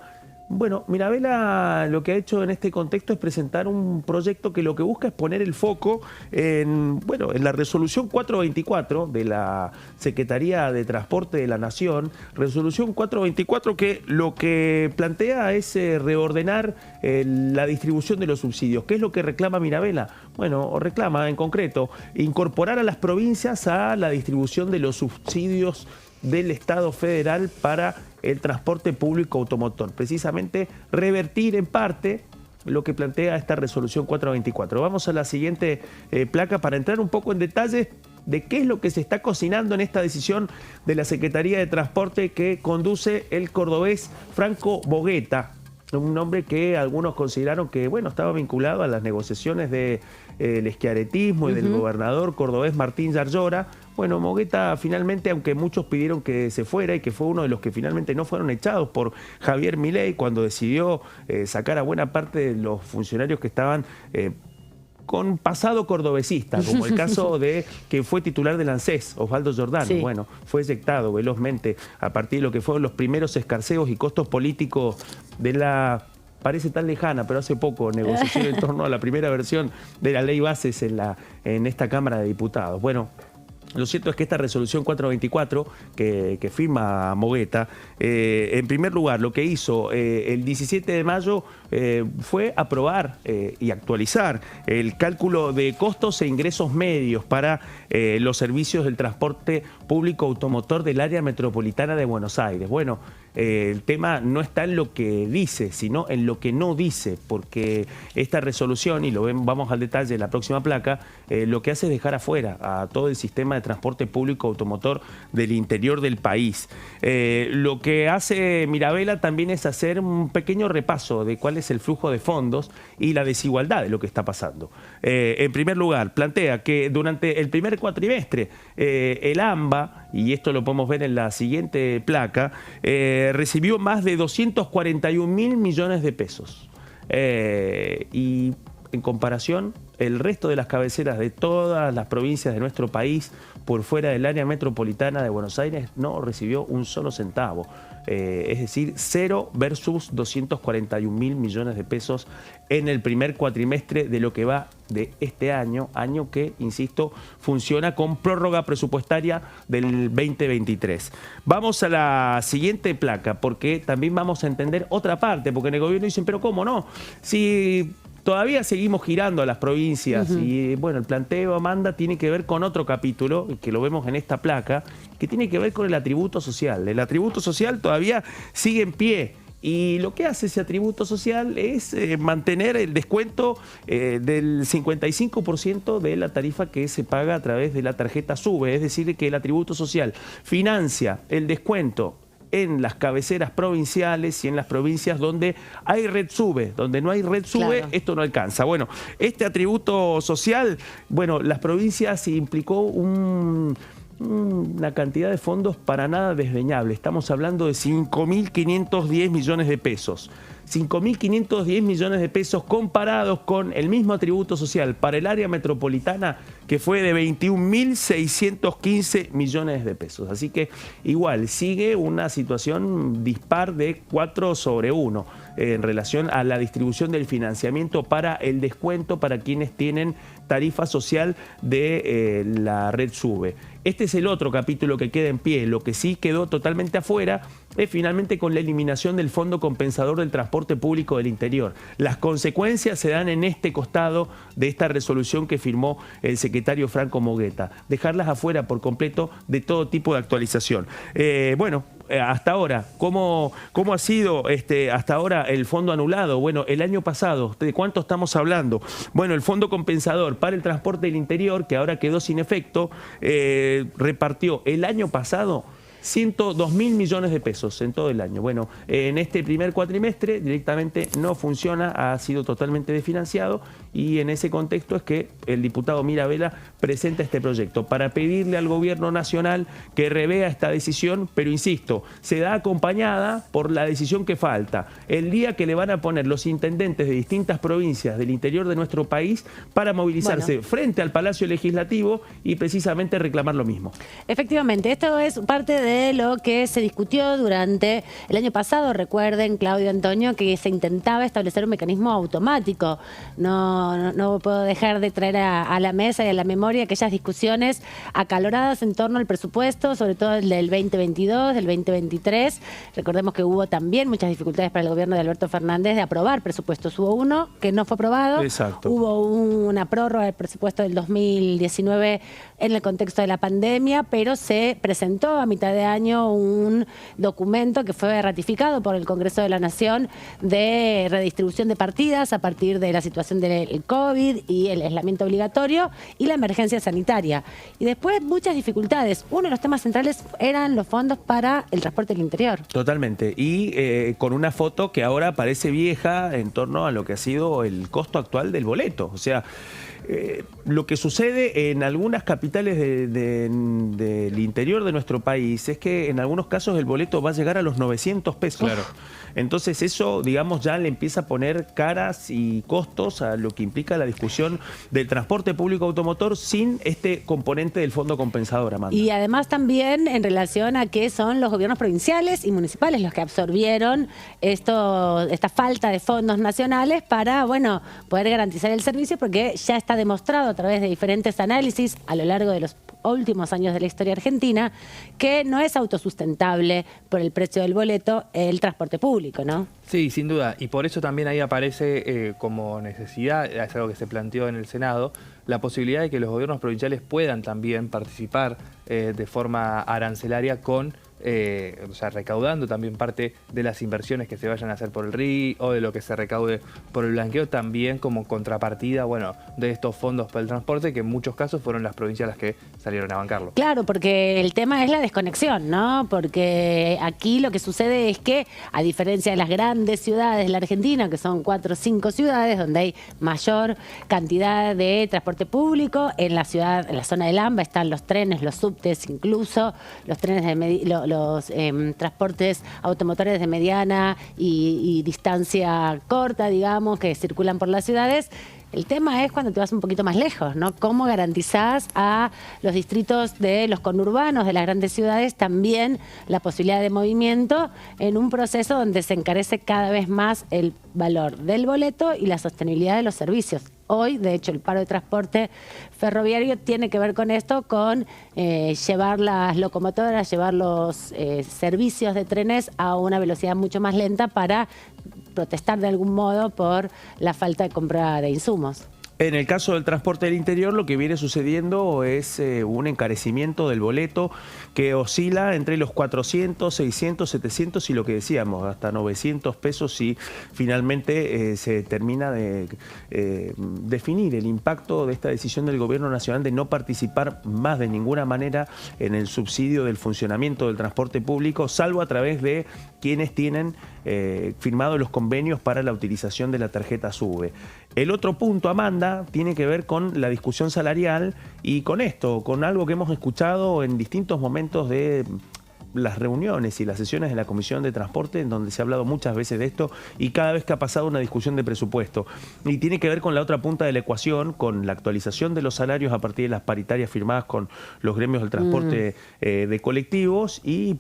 Bueno, Mirabella lo que ha hecho en este contexto es presentar un proyecto que lo que busca es poner el foco en la resolución 424 de la Secretaría de Transporte de la Nación, resolución 424 que lo que plantea es reordenar la distribución de los subsidios. ¿Qué es lo que reclama Mirabella? Bueno, reclama en concreto incorporar a las provincias a la distribución de los subsidios del Estado federal para el transporte público automotor. Precisamente revertir en parte lo que plantea esta resolución 424. Vamos a la siguiente placa para entrar un poco en detalle de qué es lo que se está cocinando en esta decisión de la Secretaría de Transporte que conduce el cordobés Franco Mogueta. Un hombre que algunos consideraron que, bueno, estaba vinculado a las negociaciones del schiarettismo y del gobernador cordobés Martín Yarlora. Bueno, Mogueta finalmente, aunque muchos pidieron que se fuera y que fue uno de los que finalmente no fueron echados por Javier Milei cuando decidió sacar a buena parte de los funcionarios que estaban con pasado cordobesista, como el caso de que fue titular del ANSES, Osvaldo Giordano. Sí. Bueno, fue eyectado velozmente a partir de lo que fueron los primeros escarceos y costos políticos de la, parece tan lejana, pero hace poco, negociación en torno a la primera versión de la ley bases en esta Cámara de Diputados. Bueno, lo cierto es que esta resolución 424 que firma Mogueta, en primer lugar, lo que hizo el 17 de mayo fue aprobar y actualizar el cálculo de costos e ingresos medios para los servicios del transporte público automotor del área metropolitana de Buenos Aires. Bueno, el tema no está en lo que dice, sino en lo que no dice, porque esta resolución, y lo vamos al detalle en la próxima placa, lo que hace es dejar afuera a todo el sistema de transporte público automotor del interior del país. Lo que hace Mirabella también es hacer un pequeño repaso de cuál es el flujo de fondos y la desigualdad de lo que está pasando. En primer lugar, plantea que durante el primer cuatrimestre el AMBA, y esto lo podemos ver en la siguiente placa, recibió más de 241.000 millones de pesos. Y en comparación, el resto de las cabeceras de todas las provincias de nuestro país, por fuera del área metropolitana de Buenos Aires, no recibió un solo centavo. Es decir, 0 versus 241.000 millones de pesos en el primer cuatrimestre de lo que va de este año que, insisto, funciona con prórroga presupuestaria del 2023. Vamos a la siguiente placa, porque también vamos a entender otra parte, porque en el gobierno dicen, pero ¿cómo no? Si todavía seguimos girando a las provincias y, bueno, el planteo, Amanda, tiene que ver con otro capítulo, que lo vemos en esta placa, que tiene que ver con el atributo social. El atributo social todavía sigue en pie. Y lo que hace ese atributo social es mantener el descuento del 55% de la tarifa que se paga a través de la tarjeta SUBE. Es decir, que el atributo social financia el descuento en las cabeceras provinciales y en las provincias donde hay red SUBE. Donde no hay red SUBE, claro, esto no alcanza. Bueno, este atributo social, bueno, las provincias implicó una cantidad de fondos para nada desdeñable. Estamos hablando de 5.510 millones de pesos. 5.510 millones de pesos comparados con el mismo atributo social para el área metropolitana, que fue de 21.615 millones de pesos. Así que igual sigue una situación dispar de 4/1 en relación a la distribución del financiamiento para el descuento para quienes tienen tarifa social de la red SUBE. Este es el otro capítulo que queda en pie. Lo que sí quedó totalmente afuera es finalmente con la eliminación del Fondo Compensador del Transporte Público del Interior. Las consecuencias se dan en este costado de esta resolución que firmó el secretario Franco Mogueta. Dejarlas afuera por completo de todo tipo de actualización. hasta ahora, ¿cómo ha sido hasta ahora el fondo anulado? Bueno, el año pasado, ¿de cuánto estamos hablando? Bueno, el fondo compensador para el transporte del interior, que ahora quedó sin efecto, repartió el año pasado 102.000 millones de pesos en todo el año. Bueno, en este primer cuatrimestre directamente no funciona, ha sido totalmente desfinanciado, y en ese contexto es que el diputado Mirabella presenta este proyecto para pedirle al gobierno nacional que revea esta decisión, pero insisto, se da acompañada por la decisión que falta, el día que le van a poner los intendentes de distintas provincias del interior de nuestro país para movilizarse frente al Palacio Legislativo y precisamente reclamar lo mismo. Efectivamente, esto es parte de lo que se discutió durante el año pasado. Recuerden, Claudio, Antonio, que se intentaba establecer un mecanismo automático. No puedo dejar de traer a la mesa y a la memoria aquellas discusiones acaloradas en torno al presupuesto, sobre todo el del 2022, del 2023. Recordemos que hubo también muchas dificultades para el gobierno de Alberto Fernández de aprobar presupuestos. Hubo uno que no fue aprobado. Exacto. Hubo una prórroga del presupuesto del 2019 en el contexto de la pandemia, pero se presentó a mitad de año un documento que fue ratificado por el Congreso de la Nación de redistribución de partidas a partir de la situación del COVID y el aislamiento obligatorio y la emergencia sanitaria. Y después muchas dificultades. Uno de los temas centrales eran los fondos para el transporte del interior. Totalmente. Y con una foto que ahora parece vieja en torno a lo que ha sido el costo actual del boleto. O sea, lo que sucede en algunas capitales del interior de nuestro país es que en algunos casos el boleto va a llegar a los 900 pesos. Claro. Entonces eso, digamos, ya le empieza a poner caras y costos a lo que implica la discusión del transporte público automotor sin este componente del fondo compensador, Amanda. Y además también en relación a que son los gobiernos provinciales y municipales los que absorbieron esta falta de fondos nacionales para, bueno, poder garantizar el servicio, porque ya está demostrado a través de diferentes análisis a lo largo de los últimos años de la historia argentina que no es autosustentable por el precio del boleto el transporte público, ¿no? Sí, sin duda. Y por eso también ahí aparece como necesidad, es algo que se planteó en el Senado, la posibilidad de que los gobiernos provinciales puedan también participar de forma arancelaria con o sea, recaudando también parte de las inversiones que se vayan a hacer por el RI o de lo que se recaude por el blanqueo, también como contrapartida, bueno, de estos fondos para el transporte, que en muchos casos fueron las provincias las que salieron a bancarlo. Claro, porque el tema es la desconexión, ¿no? Porque aquí lo que sucede es que, a diferencia de las grandes ciudades de la Argentina, que son 4 o 5 ciudades donde hay mayor cantidad de transporte público, en la ciudad, en la zona del AMBA están los trenes, los subtes, incluso los trenes de los transportes automotores de mediana y distancia corta, digamos, que circulan por las ciudades. El tema es cuando te vas un poquito más lejos, ¿no? ¿Cómo garantizás a los distritos de los conurbanos de las grandes ciudades también la posibilidad de movimiento en un proceso donde se encarece cada vez más el valor del boleto y la sostenibilidad de los servicios? Hoy, de hecho, el paro de transporte ferroviario tiene que ver con esto, con llevar las locomotoras, llevar los servicios de trenes a una velocidad mucho más lenta para protestar de algún modo por la falta de compra de insumos. En el caso del transporte del interior, lo que viene sucediendo es un encarecimiento del boleto que oscila entre los 400, 600, 700 y lo que decíamos, hasta 900 pesos si finalmente se termina de definir el impacto de esta decisión del Gobierno Nacional de no participar más de ninguna manera en el subsidio del funcionamiento del transporte público, salvo a través de quienes tienen firmado los convenios para la utilización de la tarjeta SUBE. El otro punto, Amanda, tiene que ver con la discusión salarial y con esto, con algo que hemos escuchado en distintos momentos de las reuniones y las sesiones de la Comisión de Transporte, en donde se ha hablado muchas veces de esto y cada vez que ha pasado una discusión de presupuesto. Y tiene que ver con la otra punta de la ecuación, con la actualización de los salarios a partir de las paritarias firmadas con los gremios del transporte de colectivos y,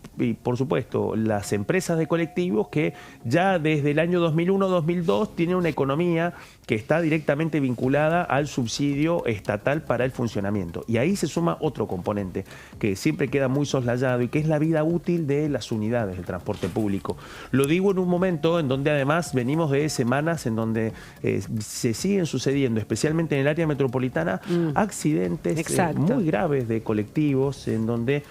por supuesto, las empresas de colectivos que ya desde el año 2001-2002 tienen una economía que está directamente vinculada al subsidio estatal para el funcionamiento. Y ahí se suma otro componente que siempre queda muy soslayado y que es la vida útil de las unidades del transporte público. Lo digo en un momento en donde además venimos de semanas en donde se siguen sucediendo, especialmente en el área metropolitana, accidentes muy graves de colectivos, en donde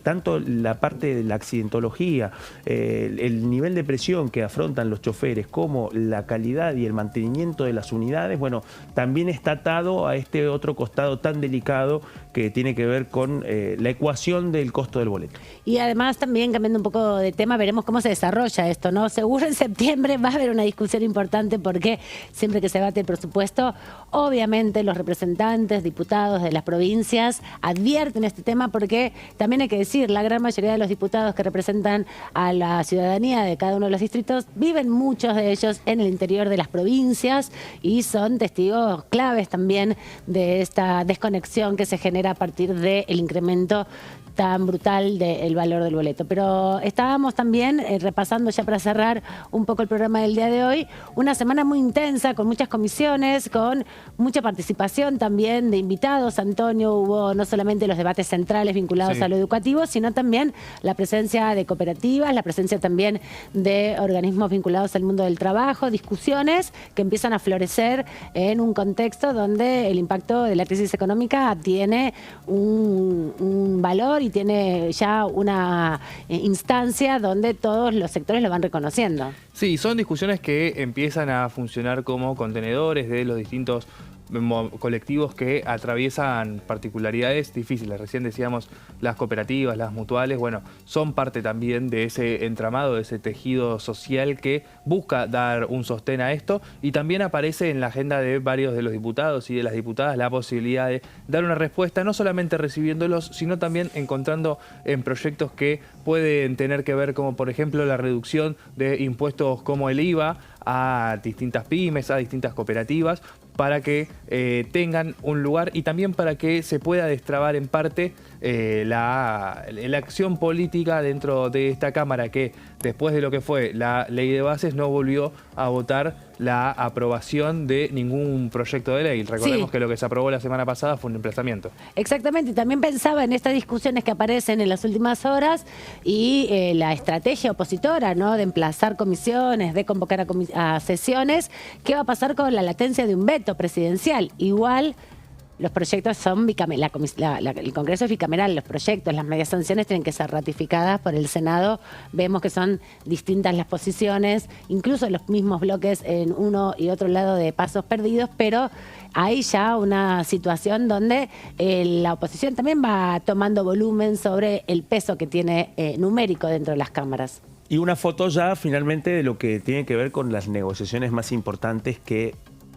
tanto la parte de la accidentología, el nivel de presión que afrontan los choferes, como la calidad y el mantenimiento de las unidades, bueno, también está atado a este otro costado tan delicado que tiene que ver con la ecuación del costo del boleto. Y además también, cambiando un poco de tema, veremos cómo se desarrolla esto, ¿no? Seguro en septiembre va a haber una discusión importante porque siempre que se debate el presupuesto, obviamente los representantes, diputados de las provincias advierten este tema porque también hay que decir, la gran mayoría de los diputados que representan a la ciudadanía de cada uno de los distritos viven muchos de ellos en el interior de las provincias y son testigos claves también de esta desconexión que se genera a partir del incremento tan brutal del valor del boleto. Pero estábamos también repasando ya para cerrar un poco el programa del día de hoy, una semana muy intensa con muchas comisiones, con mucha participación también de invitados. Antonio, hubo no solamente los debates centrales vinculados a lo educativo, sino también la presencia de cooperativas, la presencia también de organismos vinculados al mundo del trabajo, discusiones que empiezan a florecer en un contexto donde el impacto de la crisis económica tiene un valor y tiene ya una instancia donde todos los sectores lo van reconociendo. Sí, son discusiones que empiezan a funcionar como contenedores de los distintos colectivos que atraviesan particularidades difíciles. Recién decíamos las cooperativas, las mutuales, bueno, son parte también de ese entramado, de ese tejido social que busca dar un sostén a esto, y también aparece en la agenda de varios de los diputados y de las diputadas la posibilidad de dar una respuesta, no solamente recibiéndolos, sino también encontrando en proyectos que pueden tener que ver, como por ejemplo la reducción de impuestos como el IVA a distintas pymes, a distintas cooperativas, para que tengan un lugar y también para que se pueda destrabar en parte la acción política dentro de esta Cámara, que después de lo que fue la ley de bases no volvió a votar la aprobación de ningún proyecto de ley. Recordemos que lo que se aprobó la semana pasada fue un emplazamiento. Exactamente, y también pensaba en estas discusiones que aparecen en las últimas horas y la estrategia opositora, ¿no?, de emplazar comisiones, de convocar a sesiones. ¿Qué va a pasar con la latencia de un veto presidencial? Igual los proyectos son bicamerales, el Congreso es bicameral, los proyectos, las medias sanciones tienen que ser ratificadas por el Senado. Vemos que son distintas las posiciones, incluso los mismos bloques en uno y otro lado de pasos perdidos, pero hay ya una situación donde la oposición también va tomando volumen sobre el peso que tiene numérico dentro de las cámaras. Y una foto ya finalmente de lo que tiene que ver con las negociaciones más importantes que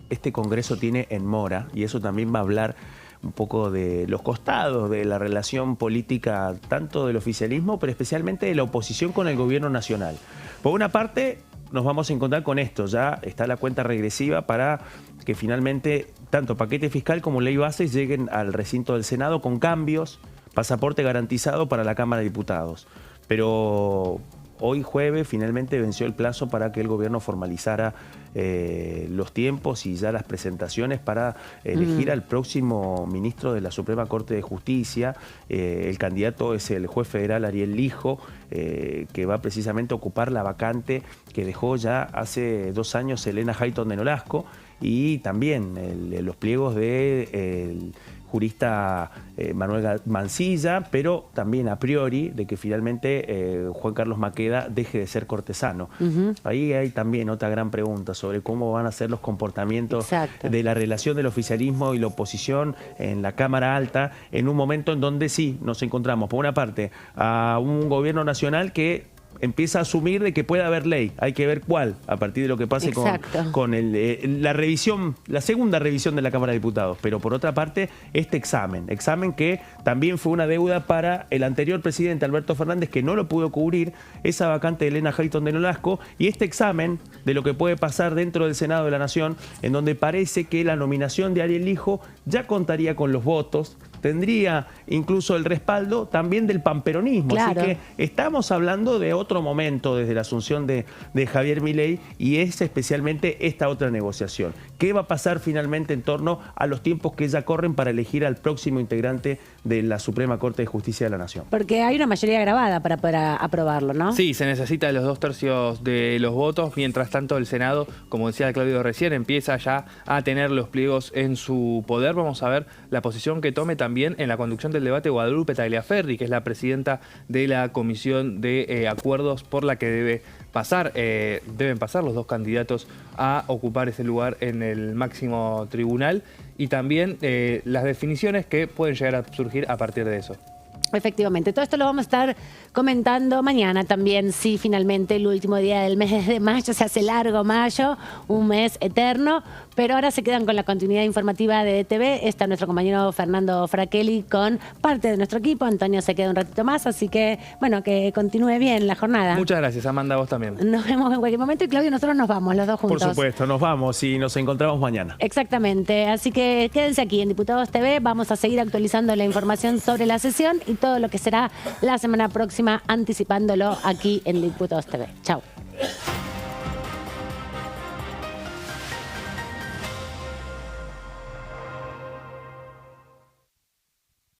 este Congreso tiene en mora, y eso también va a hablar un poco de los costados de la relación política, tanto del oficialismo, pero especialmente de la oposición con el gobierno nacional. Por una parte, nos vamos a encontrar con esto, ya está la cuenta regresiva para que finalmente tanto paquete fiscal como ley bases lleguen al recinto del Senado con cambios, pasaporte garantizado para la Cámara de Diputados. Pero hoy jueves finalmente venció el plazo para que el gobierno formalizara los tiempos y ya las presentaciones para elegir al próximo ministro de la Suprema Corte de Justicia. El candidato es el juez federal Ariel Lijo, que va precisamente a ocupar la vacante que dejó ya hace 2 años Elena Hayton de Nolasco, y también los pliegos del jurista Manuel Mancilla, pero también a priori de que finalmente Juan Carlos Maqueda deje de ser cortesano. Ahí hay también otra gran pregunta sobre cómo van a ser los comportamientos de la relación del oficialismo y la oposición en la Cámara Alta, en un momento en donde sí nos encontramos, por una parte, a un gobierno nacional que empieza a asumir de que puede haber ley. Hay que ver cuál, a partir de lo que pase con la revisión, la segunda revisión de la Cámara de Diputados. Pero por otra parte, este examen que también fue una deuda para el anterior presidente Alberto Fernández, que no lo pudo cubrir, esa vacante de Elena Hayton de Nolasco, y este examen de lo que puede pasar dentro del Senado de la Nación, en donde parece que la nominación de Ariel Lijo ya contaría con los votos tendría incluso el respaldo también del panperonismo. Claro. Así que estamos hablando de otro momento desde la asunción de Javier Milei, y es especialmente esta otra negociación. ¿Qué va a pasar finalmente en torno a los tiempos que ya corren para elegir al próximo integrante de la Suprema Corte de Justicia de la Nación? Porque hay una mayoría grabada para poder aprobarlo, ¿no? Sí, se necesita los 2/3 de los votos. Mientras tanto, el Senado, como decía Claudio recién, empieza ya a tener los pliegos en su poder. Vamos a ver la posición que tome también en la conducción del debate Guadalupe Tagliaferri, que es la presidenta de la Comisión de Acuerdos por la que deben pasar los dos candidatos a ocupar ese lugar en el máximo tribunal, y también las definiciones que pueden llegar a surgir a partir de eso. Efectivamente, todo esto lo vamos a estar comentando mañana también, sí, finalmente el último día del mes de mayo, se hace largo mayo, un mes eterno, pero ahora se quedan con la continuidad informativa de DTV. Está nuestro compañero Fernando Fraquelli con parte de nuestro equipo. Antonio se queda un ratito más, así que, bueno, que continúe bien la jornada. Muchas gracias, Amanda, vos también. Nos vemos en cualquier momento, y Claudio, nosotros nos vamos los dos juntos. Por supuesto, nos vamos y nos encontramos mañana. Exactamente, así que quédense aquí en Diputados TV, vamos a seguir actualizando la información sobre la sesión y todo lo que será la semana próxima, anticipándolo aquí en Diputados TV. Chau.